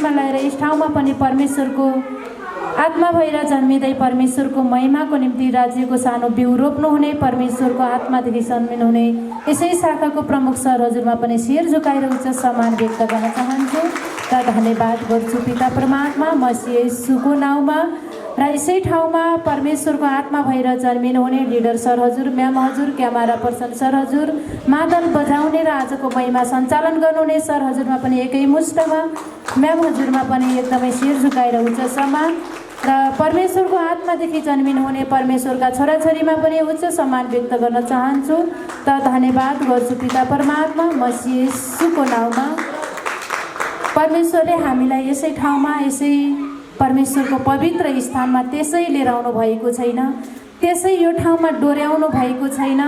शरीरमा ल्याएर यस ठाउँमा पनि परमेश्वरको आत्मा भएर जन्मिँदै परमेश्वरको महिमाको निम्ति राज्यको सानो बिउ रोप्नुहुने, परमेश्वरको आत्मादेखि जन्मिनुहुने यसै शाखाको प्रमुख सर हजुरमा पनि शिर झुकाएर उच्च सम्मान व्यक्त गर्न चाहन्छु र धन्यवाद गर्छु पिता परमात्मा मसीह येशूको नाउँमा। र यसै ठाउँमा परमेश्वरको आत्मा भएर जन्मिनुहुने लिडर सर हजुर, म्याम हजुर, क्यामेरा पर्सन सर हजुर, मादल बजाउने र आजको महिमा सञ्चालन गर्नुहुने सर हजुरमा पनि एकै मुष्टमा, म्याम हजुरमा पनि एकदमै शिर झुकाएर उच्च सम्मान र परमेश्वरको आत्मादेखि जन्मिनुहुने परमेश्वरका छोराछोरीमा पनि उच्च सम्मान व्यक्त गर्न चाहन्छु र धन्यवाद गर्छु पिता परमात्मा मसीह येशूको नाउँमा। परमेश्वरले हामीलाई यसै ठाउँमा, यसै परमेश्वरको पवित्र स्थानमा त्यसै लिएर आउनु भएको छैन, त्यसै यो ठाउँमा डोर्याउनु भएको छैन।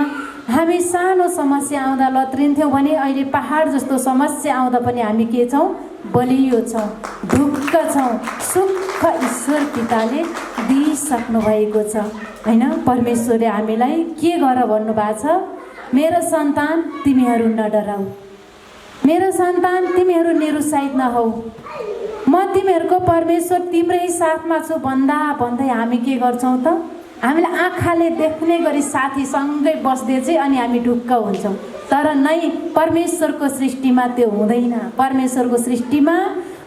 हामी सानो समस्या आउँदा लत्रिन्थ्यौँ भने अहिले पहाड जस्तो समस्या आउँदा पनि हामी के छौँ? बलियो छौँ, ढुक्क छौँ। सुख ईश्वर पिताले दिइसक्नु भएको छ होइन। परमेश्वरले हामीलाई के गर भन्नुभएको छ? मेरो सन्तान तिमीहरू नडराऊ, मेरो सन्तान तिमीहरू निरुत्साहित नहौ, म तिमीहरूको परमेश्वर तिम्रै साथमा छु भन्दा भन्दै हामी के गर्छौँ त? हामीले आँखाले देख्ने गरी साथीसँगै बस्दै चाहिँ अनि हामी ढुक्क हुन्छौँ। तर नै परमेश्वरको सृष्टिमा त्यो हुँदैन। परमेश्वरको सृष्टिमा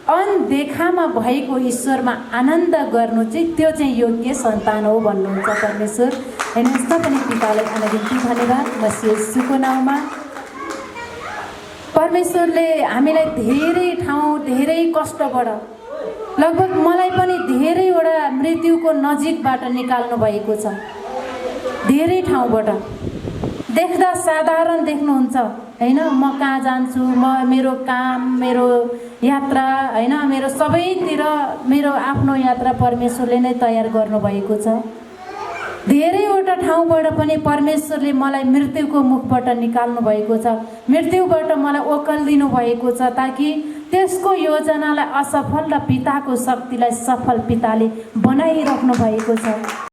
अनदेखामा भएको ईश्वरमा आनन्द गर्नु चाहिँ त्यो चाहिँ योग्य सन्तान हो भन्नुहुन्छ परमेश्वर। हेर्नुहोस् त पनि पितालाई अनगिन्ती धन्यवाद मसीह येशूको नाउँमा। परमेश्वरले हामीलाई धेरै ठाउँ, धेरै कष्टबाट, लगभग मलाई पनि धेरैवटा मृत्युको नजिकबाट निकाल्नु भएको छ। धेरै ठाउँबाट देख्दा साधारण देख्नुहुन्छ होइन, म कहाँ जान्छु, म मेरो काम, मेरो यात्रा होइन, मेरो सबैतिर मेरो आफ्नो यात्रा परमेश्वरले नै तयार गर्नुभएको छ। धेरैवटा ठाउँबाट पनि परमेश्वरले मलाई मृत्युको मुखबाट निकाल्नु भएको छ, मृत्युबाट मलाई ओकलिदिनु भएको छ, ताकि त्यसको योजनालाई असफल र पिताको शक्तिलाई सफल पिताले बनाइराख्नु भएको छ।